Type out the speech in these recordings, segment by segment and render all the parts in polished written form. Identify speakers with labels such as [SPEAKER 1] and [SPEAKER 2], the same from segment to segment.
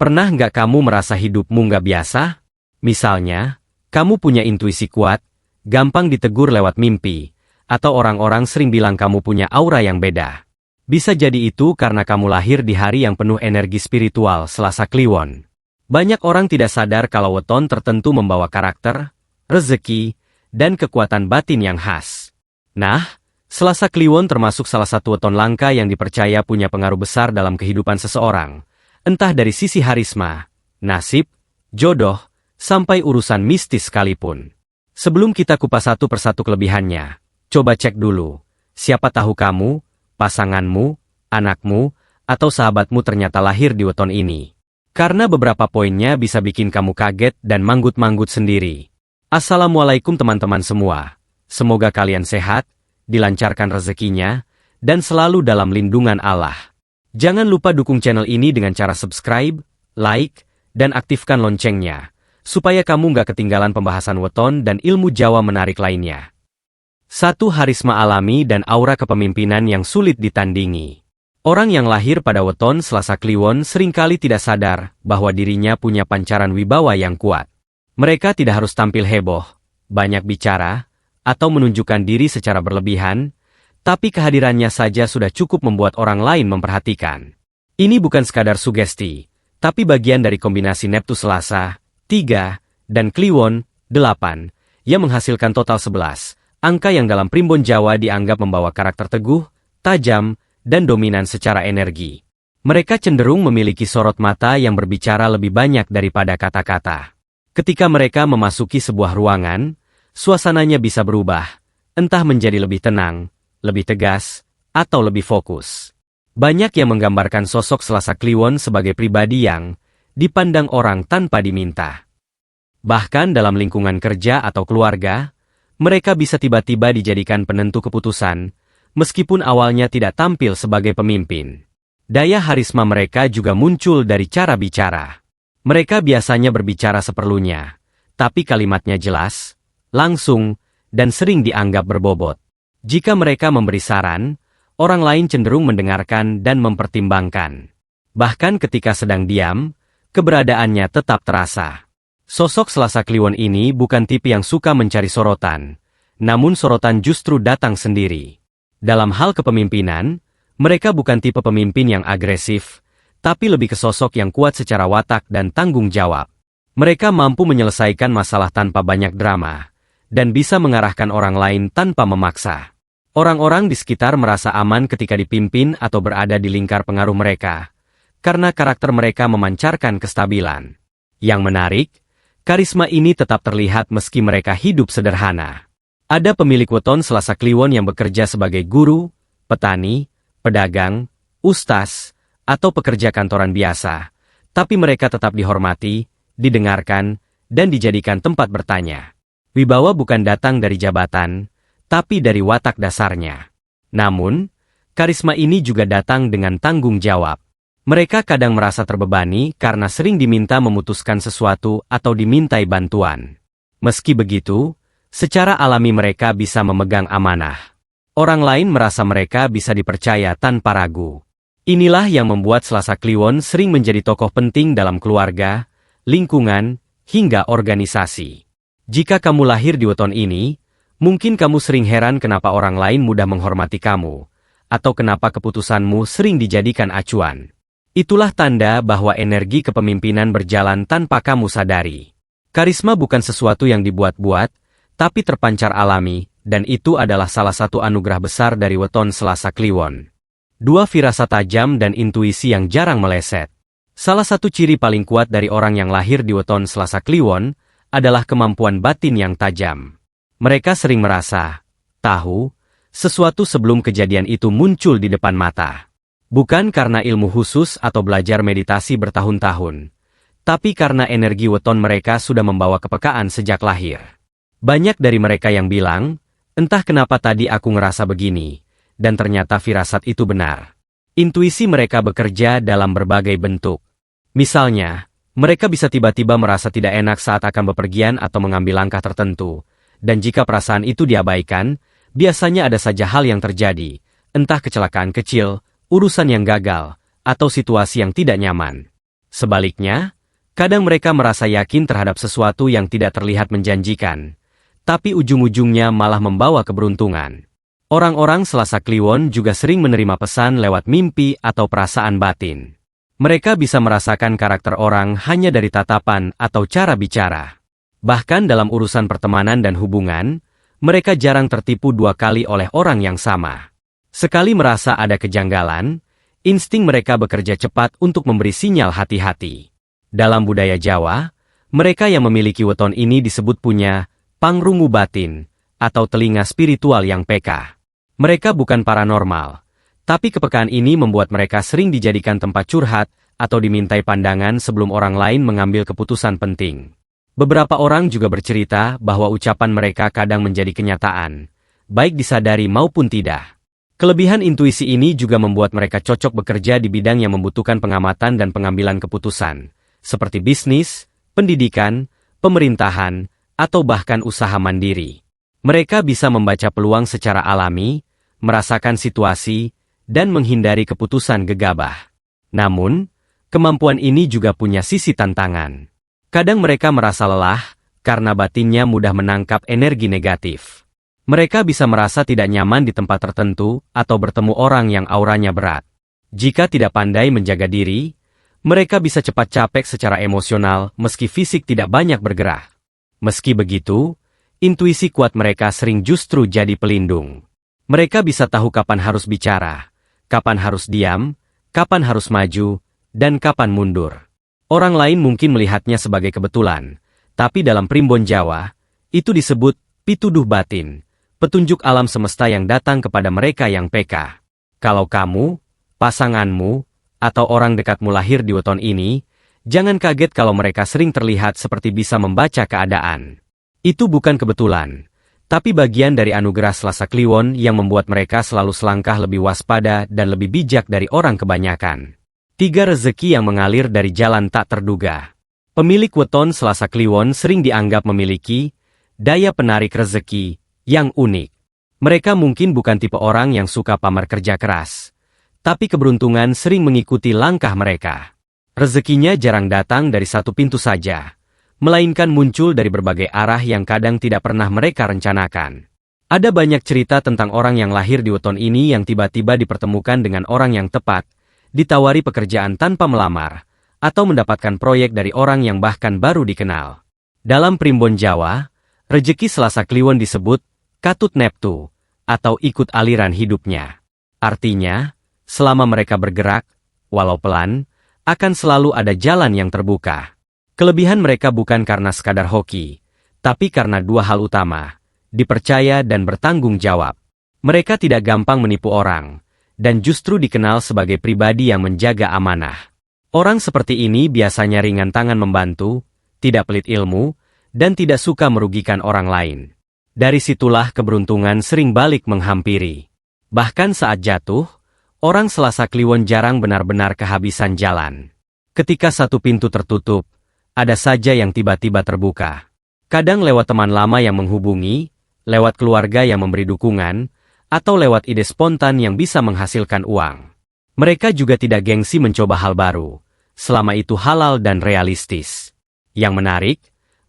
[SPEAKER 1] Pernah nggak kamu merasa hidupmu nggak biasa? Misalnya, kamu punya intuisi kuat, gampang ditegur lewat mimpi, atau orang-orang sering bilang kamu punya aura yang beda. Bisa jadi itu karena kamu lahir di hari yang penuh energi spiritual Selasa Kliwon. Banyak orang tidak sadar kalau weton tertentu membawa karakter, rezeki, dan kekuatan batin yang khas. Nah, Selasa Kliwon termasuk salah satu weton langka yang dipercaya punya pengaruh besar dalam kehidupan seseorang. Entah dari sisi harisma, nasib, jodoh, sampai urusan mistis sekalipun. Sebelum kita kupas satu persatu kelebihannya, coba cek dulu, siapa tahu kamu, pasanganmu, anakmu, atau sahabatmu ternyata lahir di weton ini. Karena beberapa poinnya bisa bikin kamu kaget dan manggut-manggut sendiri. Assalamualaikum teman-teman semua. Semoga kalian sehat, dilancarkan rezekinya, dan selalu dalam lindungan Allah. Jangan lupa dukung channel ini dengan cara subscribe, like, dan aktifkan loncengnya, supaya kamu nggak ketinggalan pembahasan weton dan ilmu Jawa menarik lainnya. 1. Harisma alami dan aura kepemimpinan yang sulit ditandingi. Orang yang lahir pada weton Selasa Kliwon seringkali tidak sadar bahwa dirinya punya pancaran wibawa yang kuat. Mereka tidak harus tampil heboh, banyak bicara, atau menunjukkan diri secara berlebihan, tapi kehadirannya saja sudah cukup membuat orang lain memperhatikan. Ini bukan sekadar sugesti, tapi bagian dari kombinasi Neptus Selasa, 3, dan Kliwon, 8, yang menghasilkan total 11, angka yang dalam primbon Jawa dianggap membawa karakter teguh, tajam, dan dominan secara energi. Mereka cenderung memiliki sorot mata yang berbicara lebih banyak daripada kata-kata. Ketika mereka memasuki sebuah ruangan, suasananya bisa berubah, entah menjadi lebih tenang, lebih tegas, atau lebih fokus. Banyak yang menggambarkan sosok Selasa Kliwon sebagai pribadi yang dipandang orang tanpa diminta. Bahkan dalam lingkungan kerja atau keluarga, mereka bisa tiba-tiba dijadikan penentu keputusan, meskipun awalnya tidak tampil sebagai pemimpin. Daya harisma mereka juga muncul dari cara bicara. Mereka biasanya berbicara seperlunya, tapi kalimatnya jelas, langsung, dan sering dianggap berbobot. Jika mereka memberi saran, orang lain cenderung mendengarkan dan mempertimbangkan. Bahkan ketika sedang diam, keberadaannya tetap terasa. Sosok Selasa Kliwon ini bukan tipe yang suka mencari sorotan, namun sorotan justru datang sendiri. Dalam hal kepemimpinan, mereka bukan tipe pemimpin yang agresif, tapi lebih ke sosok yang kuat secara watak dan tanggung jawab. Mereka mampu menyelesaikan masalah tanpa banyak drama, dan bisa mengarahkan orang lain tanpa memaksa. Orang-orang di sekitar merasa aman ketika dipimpin atau berada di lingkar pengaruh mereka, karena karakter mereka memancarkan kestabilan. Yang menarik, karisma ini tetap terlihat meski mereka hidup sederhana. Ada pemilik weton Selasa Kliwon yang bekerja sebagai guru, petani, pedagang, ustaz, atau pekerja kantoran biasa, tapi mereka tetap dihormati, didengarkan, dan dijadikan tempat bertanya. Wibawa bukan datang dari jabatan, tapi dari watak dasarnya. Namun, karisma ini juga datang dengan tanggung jawab. Mereka kadang merasa terbebani karena sering diminta memutuskan sesuatu atau dimintai bantuan. Meski begitu, secara alami mereka bisa memegang amanah. Orang lain merasa mereka bisa dipercaya tanpa ragu. Inilah yang membuat Selasa Kliwon sering menjadi tokoh penting dalam keluarga, lingkungan, hingga organisasi. Jika kamu lahir di weton ini, mungkin kamu sering heran kenapa orang lain mudah menghormati kamu, atau kenapa keputusanmu sering dijadikan acuan. Itulah tanda bahwa energi kepemimpinan berjalan tanpa kamu sadari. Karisma bukan sesuatu yang dibuat-buat, tapi terpancar alami, dan itu adalah salah satu anugerah besar dari weton Selasa Kliwon. 2. Firasat tajam dan intuisi yang jarang meleset. Salah satu ciri paling kuat dari orang yang lahir di weton Selasa Kliwon adalah kemampuan batin yang tajam. Mereka sering merasa, tahu, sesuatu sebelum kejadian itu muncul di depan mata. Bukan karena ilmu khusus atau belajar meditasi bertahun-tahun, tapi karena energi weton mereka sudah membawa kepekaan sejak lahir. Banyak dari mereka yang bilang, entah kenapa tadi aku ngerasa begini, dan ternyata firasat itu benar. Intuisi mereka bekerja dalam berbagai bentuk. Misalnya, mereka bisa tiba-tiba merasa tidak enak saat akan bepergian atau mengambil langkah tertentu. Dan jika perasaan itu diabaikan, biasanya ada saja hal yang terjadi, entah kecelakaan kecil, urusan yang gagal, atau situasi yang tidak nyaman. Sebaliknya, kadang mereka merasa yakin terhadap sesuatu yang tidak terlihat menjanjikan, tapi ujung-ujungnya malah membawa keberuntungan. Orang-orang Selasa Kliwon juga sering menerima pesan lewat mimpi atau perasaan batin. Mereka bisa merasakan karakter orang hanya dari tatapan atau cara bicara. Bahkan dalam urusan pertemanan dan hubungan, mereka jarang tertipu dua kali oleh orang yang sama. Sekali merasa ada kejanggalan, insting mereka bekerja cepat untuk memberi sinyal hati-hati. Dalam budaya Jawa, mereka yang memiliki weton ini disebut punya pangrungu batin atau telinga spiritual yang peka. Mereka bukan paranormal, tapi kepekaan ini membuat mereka sering dijadikan tempat curhat atau dimintai pandangan sebelum orang lain mengambil keputusan penting. Beberapa orang juga bercerita bahwa ucapan mereka kadang menjadi kenyataan, baik disadari maupun tidak. Kelebihan intuisi ini juga membuat mereka cocok bekerja di bidang yang membutuhkan pengamatan dan pengambilan keputusan, seperti bisnis, pendidikan, pemerintahan, atau bahkan usaha mandiri. Mereka bisa membaca peluang secara alami, merasakan situasi, dan menghindari keputusan gegabah. Namun, kemampuan ini juga punya sisi tantangan. Kadang mereka merasa lelah, karena batinnya mudah menangkap energi negatif. Mereka bisa merasa tidak nyaman di tempat tertentu atau bertemu orang yang auranya berat. Jika tidak pandai menjaga diri, mereka bisa cepat capek secara emosional meski fisik tidak banyak bergerak. Meski begitu, intuisi kuat mereka sering justru jadi pelindung. Mereka bisa tahu kapan harus bicara, kapan harus diam, kapan harus maju, dan kapan mundur. Orang lain mungkin melihatnya sebagai kebetulan, tapi dalam primbon Jawa, itu disebut pituduh batin. Petunjuk alam semesta yang datang kepada mereka yang peka. Kalau kamu, pasanganmu, atau orang dekatmu lahir di weton ini, jangan kaget kalau mereka sering terlihat seperti bisa membaca keadaan. Itu bukan kebetulan, tapi bagian dari anugerah Selasa Kliwon yang membuat mereka selalu selangkah lebih waspada dan lebih bijak dari orang kebanyakan. 3 rezeki yang mengalir dari jalan tak terduga. Pemilik weton Selasa Kliwon sering dianggap memiliki daya penarik rezeki yang unik. Mereka mungkin bukan tipe orang yang suka pamer kerja keras, tapi keberuntungan sering mengikuti langkah mereka. Rezekinya jarang datang dari satu pintu saja, melainkan muncul dari berbagai arah yang kadang tidak pernah mereka rencanakan. Ada banyak cerita tentang orang yang lahir di weton ini yang tiba-tiba dipertemukan dengan orang yang tepat, ditawari pekerjaan tanpa melamar, atau mendapatkan proyek dari orang yang bahkan baru dikenal. Dalam primbon Jawa, rezeki Selasa Kliwon disebut Katut Neptu, atau ikut aliran hidupnya. Artinya, selama mereka bergerak, walau pelan, akan selalu ada jalan yang terbuka. Kelebihan mereka bukan karena sekadar hoki, tapi karena 2 hal utama, dipercaya dan bertanggung jawab. Mereka tidak gampang menipu orang, dan justru dikenal sebagai pribadi yang menjaga amanah. Orang seperti ini biasanya ringan tangan membantu, tidak pelit ilmu, dan tidak suka merugikan orang lain. Dari situlah keberuntungan sering balik menghampiri. Bahkan saat jatuh, orang Selasa Kliwon jarang benar-benar kehabisan jalan. Ketika satu pintu tertutup, ada saja yang tiba-tiba terbuka. Kadang lewat teman lama yang menghubungi, lewat keluarga yang memberi dukungan, atau lewat ide spontan yang bisa menghasilkan uang. Mereka juga tidak gengsi mencoba hal baru, selama itu halal dan realistis. Yang menarik,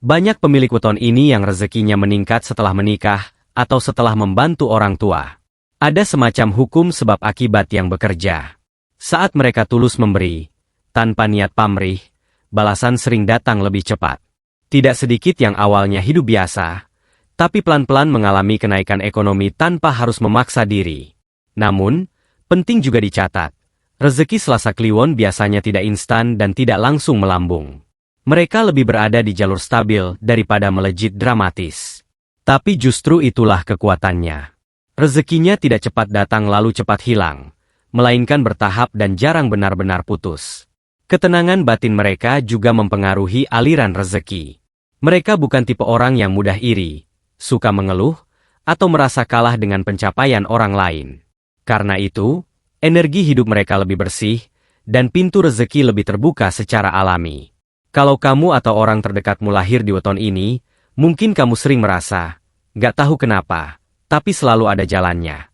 [SPEAKER 1] banyak pemilik weton ini yang rezekinya meningkat setelah menikah atau setelah membantu orang tua. Ada semacam hukum sebab akibat yang bekerja. Saat mereka tulus memberi, tanpa niat pamrih, balasan sering datang lebih cepat. Tidak sedikit yang awalnya hidup biasa, tapi pelan-pelan mengalami kenaikan ekonomi tanpa harus memaksa diri. Namun, penting juga dicatat, rezeki Selasa Kliwon biasanya tidak instan dan tidak langsung melambung. Mereka lebih berada di jalur stabil daripada melejit dramatis. Tapi justru itulah kekuatannya. Rezekinya tidak cepat datang lalu cepat hilang, melainkan bertahap dan jarang benar-benar putus. Ketenangan batin mereka juga mempengaruhi aliran rezeki. Mereka bukan tipe orang yang mudah iri, suka mengeluh, atau merasa kalah dengan pencapaian orang lain. Karena itu, energi hidup mereka lebih bersih, dan pintu rezeki lebih terbuka secara alami. Kalau kamu atau orang terdekatmu lahir di weton ini, mungkin kamu sering merasa, gak tahu kenapa, tapi selalu ada jalannya.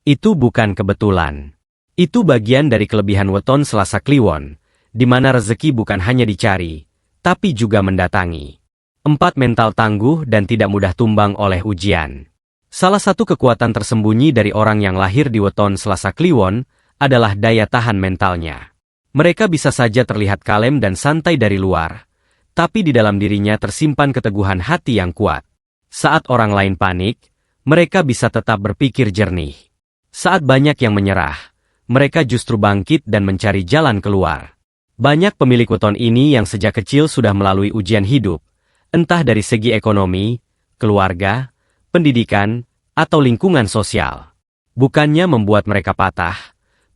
[SPEAKER 1] Itu bukan kebetulan. Itu bagian dari kelebihan weton Selasa Kliwon, di mana rezeki bukan hanya dicari, tapi juga mendatangi. 4. Mental tangguh dan tidak mudah tumbang oleh ujian. Salah satu kekuatan tersembunyi dari orang yang lahir di weton Selasa Kliwon adalah daya tahan mentalnya. Mereka bisa saja terlihat kalem dan santai dari luar, tapi di dalam dirinya tersimpan keteguhan hati yang kuat. Saat orang lain panik, mereka bisa tetap berpikir jernih. Saat banyak yang menyerah, mereka justru bangkit dan mencari jalan keluar. Banyak pemilik weton ini yang sejak kecil sudah melalui ujian hidup, entah dari segi ekonomi, keluarga, pendidikan, atau lingkungan sosial. Bukannya membuat mereka patah,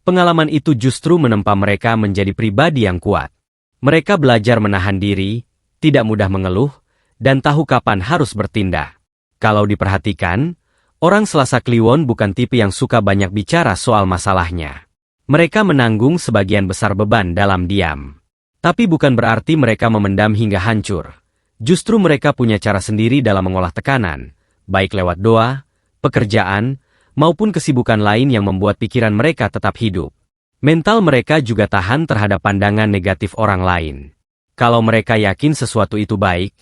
[SPEAKER 1] pengalaman itu justru menempa mereka menjadi pribadi yang kuat. Mereka belajar menahan diri, tidak mudah mengeluh, dan tahu kapan harus bertindak. Kalau diperhatikan, orang Selasa Kliwon bukan tipe yang suka banyak bicara soal masalahnya. Mereka menanggung sebagian besar beban dalam diam. Tapi bukan berarti mereka memendam hingga hancur. Justru mereka punya cara sendiri dalam mengolah tekanan, baik lewat doa, pekerjaan, maupun kesibukan lain yang membuat pikiran mereka tetap hidup. Mental mereka juga tahan terhadap pandangan negatif orang lain. Kalau mereka yakin sesuatu itu baik,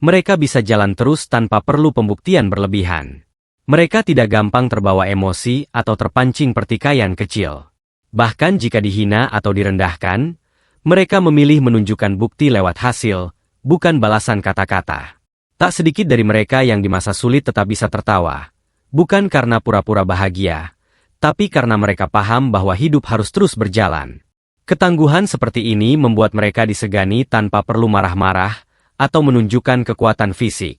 [SPEAKER 1] mereka bisa jalan terus tanpa perlu pembuktian berlebihan. Mereka tidak gampang terbawa emosi atau terpancing pertikaian kecil. Bahkan jika dihina atau direndahkan, mereka memilih menunjukkan bukti lewat hasil, bukan balasan kata-kata. Tak sedikit dari mereka yang di masa sulit tetap bisa tertawa, bukan karena pura-pura bahagia, tapi karena mereka paham bahwa hidup harus terus berjalan. Ketangguhan seperti ini membuat mereka disegani tanpa perlu marah-marah atau menunjukkan kekuatan fisik.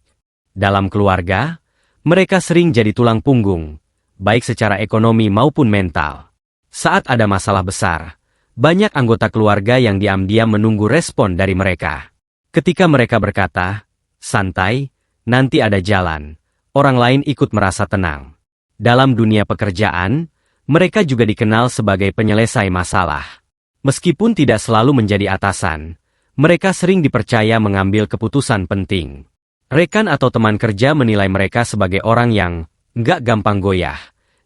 [SPEAKER 1] Dalam keluarga, mereka sering jadi tulang punggung, baik secara ekonomi maupun mental. Saat ada masalah besar, banyak anggota keluarga yang diam-diam menunggu respon dari mereka. Ketika mereka berkata, "Santai, nanti ada jalan," orang lain ikut merasa tenang. Dalam dunia pekerjaan, mereka juga dikenal sebagai penyelesai masalah. Meskipun tidak selalu menjadi atasan, mereka sering dipercaya mengambil keputusan penting. Rekan atau teman kerja menilai mereka sebagai orang yang nggak gampang goyah,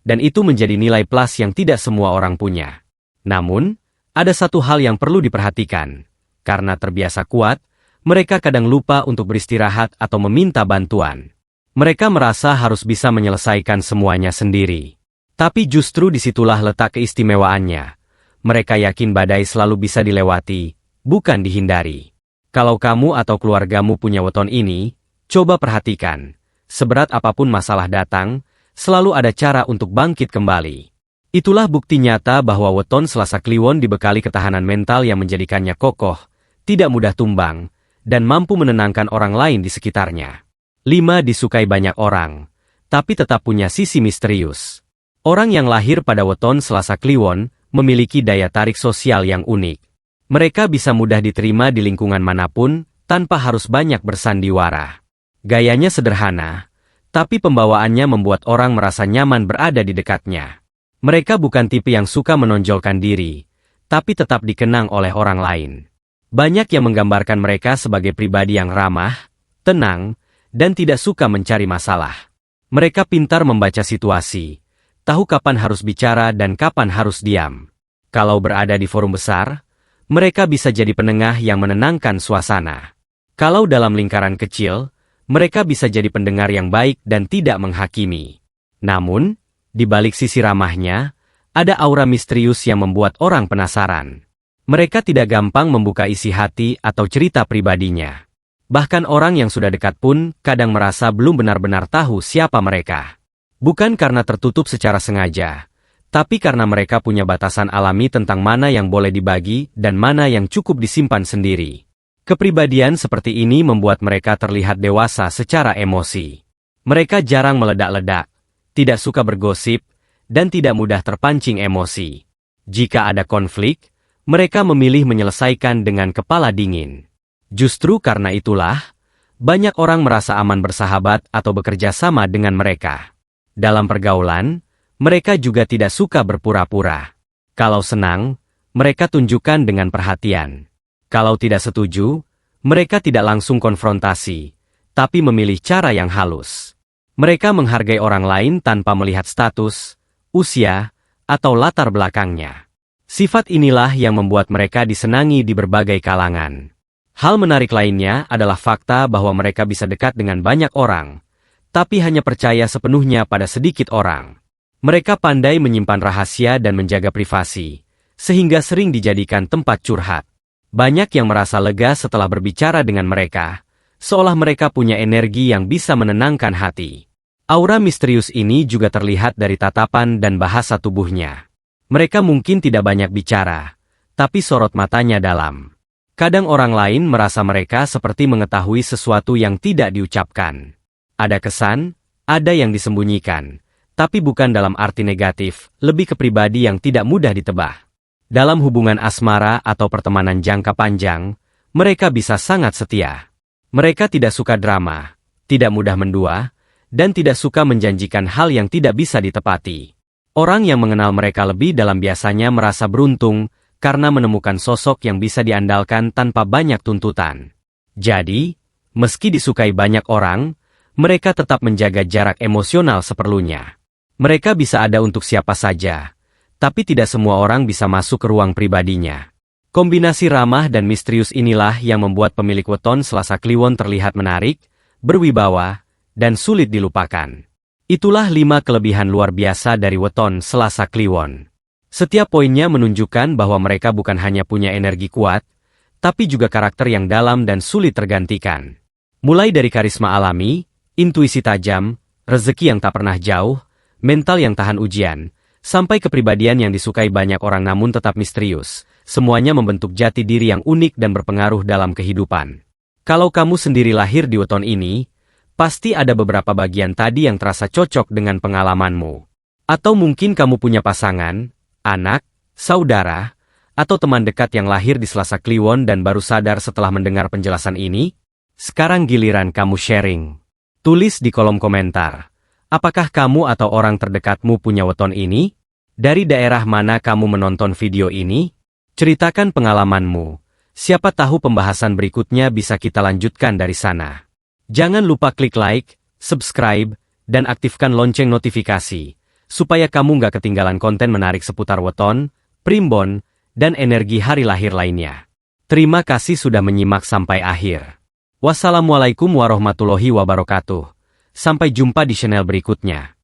[SPEAKER 1] dan itu menjadi nilai plus yang tidak semua orang punya. Namun, ada satu hal yang perlu diperhatikan. Karena terbiasa kuat, mereka kadang lupa untuk beristirahat atau meminta bantuan. Mereka merasa harus bisa menyelesaikan semuanya sendiri. Tapi justru disitulah letak keistimewaannya. Mereka yakin badai selalu bisa dilewati, bukan dihindari. Kalau kamu atau keluargamu punya weton ini, coba perhatikan. Seberat apapun masalah datang, selalu ada cara untuk bangkit kembali. Itulah bukti nyata bahwa weton Selasa Kliwon dibekali ketahanan mental yang menjadikannya kokoh, tidak mudah tumbang, dan mampu menenangkan orang lain di sekitarnya. 5. Disukai banyak orang, tapi tetap punya sisi misterius. Orang yang lahir pada weton Selasa Kliwon memiliki daya tarik sosial yang unik. Mereka bisa mudah diterima di lingkungan manapun, tanpa harus banyak bersandiwara. Gayanya sederhana, tapi pembawaannya membuat orang merasa nyaman berada di dekatnya. Mereka bukan tipe yang suka menonjolkan diri, tapi tetap dikenang oleh orang lain. Banyak yang menggambarkan mereka sebagai pribadi yang ramah, tenang, dan tidak suka mencari masalah. Mereka pintar membaca situasi, tahu kapan harus bicara dan kapan harus diam. Kalau berada di forum besar, mereka bisa jadi penengah yang menenangkan suasana. Kalau dalam lingkaran kecil, mereka bisa jadi pendengar yang baik dan tidak menghakimi. Namun, di balik sisi ramahnya, ada aura misterius yang membuat orang penasaran. Mereka tidak gampang membuka isi hati atau cerita pribadinya. Bahkan orang yang sudah dekat pun kadang merasa belum benar-benar tahu siapa mereka. Bukan karena tertutup secara sengaja, tapi karena mereka punya batasan alami tentang mana yang boleh dibagi dan mana yang cukup disimpan sendiri. Kepribadian seperti ini membuat mereka terlihat dewasa secara emosi. Mereka jarang meledak-ledak, tidak suka bergosip, dan tidak mudah terpancing emosi. Jika ada konflik, mereka memilih menyelesaikan dengan kepala dingin. Justru karena itulah, banyak orang merasa aman bersahabat atau bekerja sama dengan mereka. Dalam pergaulan, mereka juga tidak suka berpura-pura. Kalau senang, mereka tunjukkan dengan perhatian. Kalau tidak setuju, mereka tidak langsung konfrontasi, tapi memilih cara yang halus. Mereka menghargai orang lain tanpa melihat status, usia, atau latar belakangnya. Sifat inilah yang membuat mereka disenangi di berbagai kalangan. Hal menarik lainnya adalah fakta bahwa mereka bisa dekat dengan banyak orang, tapi hanya percaya sepenuhnya pada sedikit orang. Mereka pandai menyimpan rahasia dan menjaga privasi, sehingga sering dijadikan tempat curhat. Banyak yang merasa lega setelah berbicara dengan mereka, seolah mereka punya energi yang bisa menenangkan hati. Aura misterius ini juga terlihat dari tatapan dan bahasa tubuhnya. Mereka mungkin tidak banyak bicara, tapi sorot matanya dalam. Kadang orang lain merasa mereka seperti mengetahui sesuatu yang tidak diucapkan. Ada kesan, ada yang disembunyikan, tapi bukan dalam arti negatif, lebih ke pribadi yang tidak mudah ditebak. Dalam hubungan asmara atau pertemanan jangka panjang, mereka bisa sangat setia. Mereka tidak suka drama, tidak mudah mendua, dan tidak suka menjanjikan hal yang tidak bisa ditepati. Orang yang mengenal mereka lebih dalam biasanya merasa beruntung, karena menemukan sosok yang bisa diandalkan tanpa banyak tuntutan. Jadi, meski disukai banyak orang, mereka tetap menjaga jarak emosional seperlunya. Mereka bisa ada untuk siapa saja, tapi tidak semua orang bisa masuk ke ruang pribadinya. Kombinasi ramah dan misterius inilah yang membuat pemilik weton Selasa Kliwon terlihat menarik, berwibawa, dan sulit dilupakan. Itulah 5 kelebihan luar biasa dari weton Selasa Kliwon. Setiap poinnya menunjukkan bahwa mereka bukan hanya punya energi kuat, tapi juga karakter yang dalam dan sulit tergantikan. Mulai dari karisma alami, intuisi tajam, rezeki yang tak pernah jauh, mental yang tahan ujian, sampai kepribadian yang disukai banyak orang namun tetap misterius, semuanya membentuk jati diri yang unik dan berpengaruh dalam kehidupan. Kalau kamu sendiri lahir di weton ini, pasti ada beberapa bagian tadi yang terasa cocok dengan pengalamanmu. Atau mungkin kamu punya pasangan, anak, saudara, atau teman dekat yang lahir di Selasa Kliwon dan baru sadar setelah mendengar penjelasan ini? Sekarang giliran kamu sharing. Tulis di kolom komentar. Apakah kamu atau orang terdekatmu punya weton ini? Dari daerah mana kamu menonton video ini? Ceritakan pengalamanmu. Siapa tahu pembahasan berikutnya bisa kita lanjutkan dari sana. Jangan lupa klik like, subscribe, dan aktifkan lonceng notifikasi, supaya kamu nggak ketinggalan konten menarik seputar weton, primbon, dan energi hari lahir lainnya. Terima kasih sudah menyimak sampai akhir. Wassalamualaikum warahmatullahi wabarakatuh. Sampai jumpa di channel berikutnya.